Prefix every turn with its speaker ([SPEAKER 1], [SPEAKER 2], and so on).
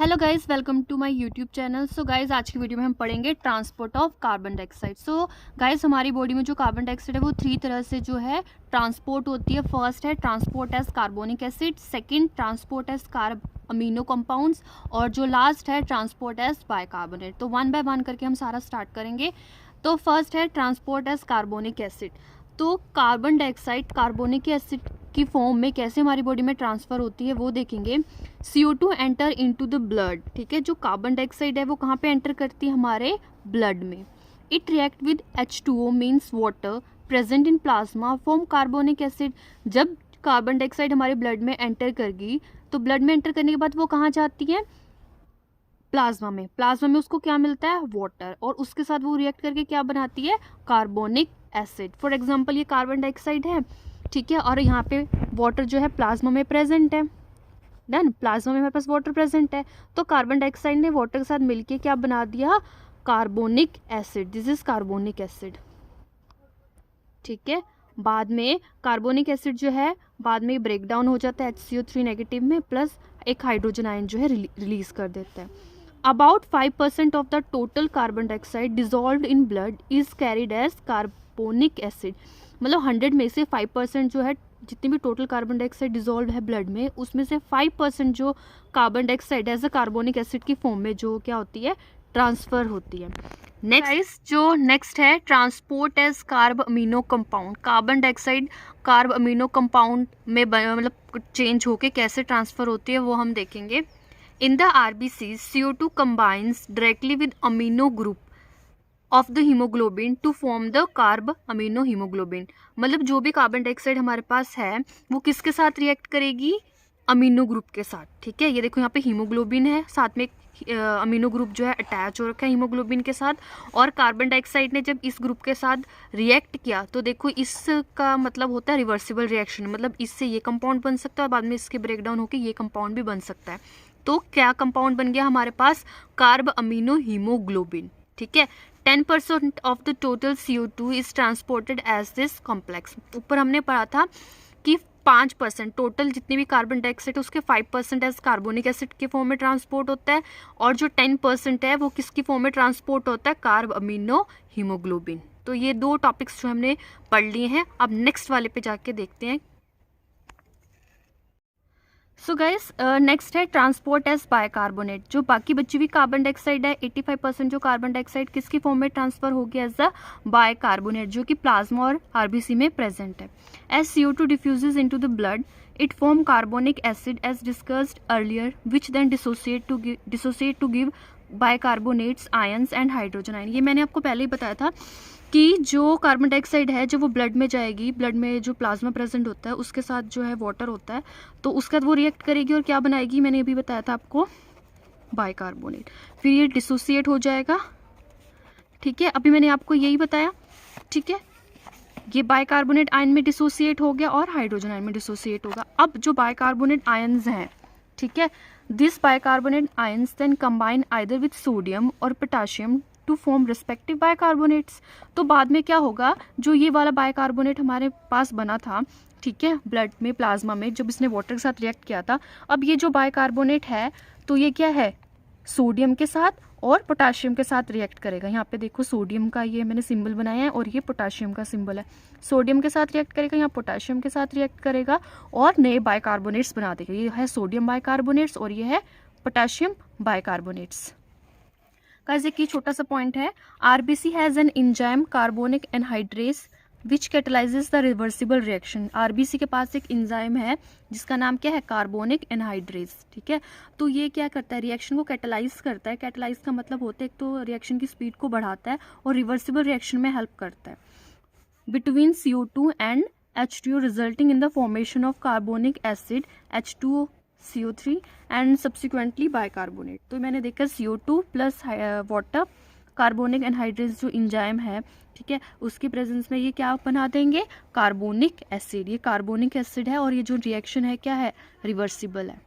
[SPEAKER 1] Hello guys, welcome to my YouTube channel. So guys, आज की video में हम पढ़ेंगे transport of carbon dioxide. So guys, हमारी बॉडी में जो कार्बन डाइऑक्साइड है वो थ्री तरह से जो है ट्रांसपोर्ट होती है। फर्स्ट है transport as carbonic acid, second transport as amino compounds, और जो लास्ट है ट्रांसपोर्ट एज बाइकार्बोनेट। तो वन बाय वन करके हम सारा स्टार्ट करेंगे। तो फर्स्ट है ट्रांसपोर्ट एज कार्बोनिक एसिड। तो कार्बन डाइऑक्साइड कार्बोनिक एसिड की फॉर्म में कैसे हमारी बॉडी में ट्रांसफ़र होती है वो देखेंगे। CO2 enter into the blood, ठीक है। जो कार्बन डाइऑक्साइड है वो कहाँ पे एंटर करती है? हमारे ब्लड में। It react with H2O means water present in plasma form carbonic acid. जब कार्बन डाइऑक्साइड हमारे ब्लड में एंटर करेगी तो ब्लड में एंटर करने के बाद वो कहाँ जाती है? प्लाज्मा में। प्लाज्मा में उसको क्या मिलता है? वाटर, और उसके साथ वो रिएक्ट करके क्या बनाती है? Carbonic acid. फॉर एग्जाम्पल ये कार्बन डाइऑक्साइड है, ठीक है, और यहाँ पे वाटर जो है प्लाज्मा में प्रेजेंट है। डन। प्लाज्मा में हमारे पास वाटर प्रेजेंट है, तो कार्बन डाइऑक्साइड ने वाटर के साथ मिलके क्या बना दिया? Carbonic acid. This is carbonic acid, ठीक है। बाद में कार्बोनिक एसिड जो है बाद में ब्रेक डाउन हो जाता है HCO3 नेगेटिव में, प्लस एक हाइड्रोजन आयन जो है रिलीज कर देता है। About 5% of the total carbon dioxide dissolved in blood is carried as carbonic acid. मतलब 100 में से 5% जो है, जितनी भी टोटल कार्बन डाइऑक्साइड डिजोल्व है ब्लड में, उसमें से 5% जो carbon dioxide as a carbonic acid की फॉर्म में जो क्या होती है? ट्रांसफर होती है। नेक्स्ट है transport as carb amino compound. Carbon dioxide carb amino compound में मतलब चेंज होके कैसे ट्रांसफर होती है वो हम देखेंगे। In the RBC CO2 combines directly with amino group of the haemoglobin to form the carb amino haemoglobin. मतलब जो भी कार्बन डाइऑक्साइड हमारे पास है वो किसके साथ रिएक्ट करेगी? अमीनो ग्रुप के साथ, ठीक है। ये देखो यहाँ पे हीमोग्लोबिन है, साथ में अमीनो ग्रुप जो है अटैच हो रखा है हीमोग्लोबिन के साथ, और कार्बन डाइऑक्साइड ने जब इस ग्रुप के साथ रिएक्ट किया तो देखो इसका मतलब होता है रिवर्सिबल रिएक्शन। मतलब इससे ये कंपाउंड बन सकता है और बाद में इसके ब्रेक डाउन होकर ये कंपाउंड भी बन सकता है। तो क्या कंपाउंड बन गया हमारे पास? कार्ब अमीनो हीमोग्लोबिन, ठीक है। 10% of the total CO2 is transported as this complex. ऊपर हमने पढ़ा था कि 5% टोटल जितनी भी कार्बन डाइऑक्साइड है उसके 5% एज कार्बोनिक एसिड के फॉर्म में ट्रांसपोर्ट होता है, और जो 10% है वो किसकी फॉर्म में ट्रांसपोर्ट होता है? Carb amino haemoglobin. तो ये दो टॉपिक्स जो हमने पढ़ लिए हैं। अब नेक्स्ट वाले पे जाके देखते हैं। सो गाइस, नेक्स्ट है ट्रांसपोर्ट एज बाइकार्बोनेट। जो बाकी बची हुई कार्बन डाइऑक्साइड है 85% जो कार्बन डाइऑक्साइड किसकी फॉर्म में ट्रांसफर होगी? एज अ बाइकार्बोनेट, जो कि प्लाज्मा और RBC में प्रेजेंट है। As CO2 diffuses into the blood it form carbonic acid as discussed earlier, which then dissociate to give bicarbonates, ions and hydrogen ion. ये मैंने आपको पहले ही बताया था कि जो कार्बन डाइऑक्साइड है जो वो ब्लड में जाएगी, ब्लड में जो प्लाज्मा प्रेजेंट होता है उसके साथ जो है वाटर होता है, तो उसके बाद वो रिएक्ट करेगी और क्या बनाएगी? मैंने अभी बताया था आपको, बाइकार्बोनेट। फिर ये डिसोसिएट हो जाएगा, ठीक है। अभी मैंने आपको यही बताया, ठीक है। ये बाइकार्बोनेट आयन में डिसोसिएट हो गया और हाइड्रोजन आयन में डिसोसिएट होगा। अब जो बाइकार्बोनेट आयन्स हैं, ठीक है, this bicarbonate ions then combine either with sodium और potassium to form respective bicarbonates. तो बाद में क्या होगा? जो ये वाला बाइकार्बोनेट हमारे पास बना था, ठीक है, ब्लड में प्लाज्मा में जब इसने वाटर के साथ रिएक्ट किया था, अब ये जो बाइकार्बोनेट है तो ये क्या है? सोडियम के साथ और पोटाशियम के साथ रिएक्ट करेगा। यहाँ पे देखो सोडियम का ये मैंने सिंबल बनाया है और ये पोटाशियम का सिंबल है। सोडियम के साथ रिएक्ट करेगा, यहाँ पोटाशियम के साथ रिएक्ट करेगा और नए बाइकार्बोनेट्स बना देगा। ये है सोडियम बाइकार्बोनेट्स और ये है पोटाशियम बाइकार्बोनेट्स। गाइस, एक छोटा सा पॉइंट है। RBC has an enzyme carbonic anhydrase which कैटलाइजेस the reversible reaction. RBC के पास एक एंजाइम है जिसका नाम क्या है? कार्बोनिक एनहाइड्रेस, ठीक है। तो ये क्या करता है? रिएक्शन को कैटलाइज करता है। कैटलाइज का मतलब होता है एक तो रिएक्शन की स्पीड को बढ़ाता है और रिवर्सिबल रिएक्शन में हेल्प करता है between CO2 and H2O, resulting in the formation of carbonic acid H2CO3 and subsequently bicarbonate. तो मैंने देखा CO2 plus water, carbonic anhydrase जो एंजाइम है, ठीक है, उसकी प्रेजेंस में ये क्या बना देंगे? Carbonic acid. ये कार्बोनिक एसिड है और ये जो रिएक्शन है क्या है? रिवर्सिबल है।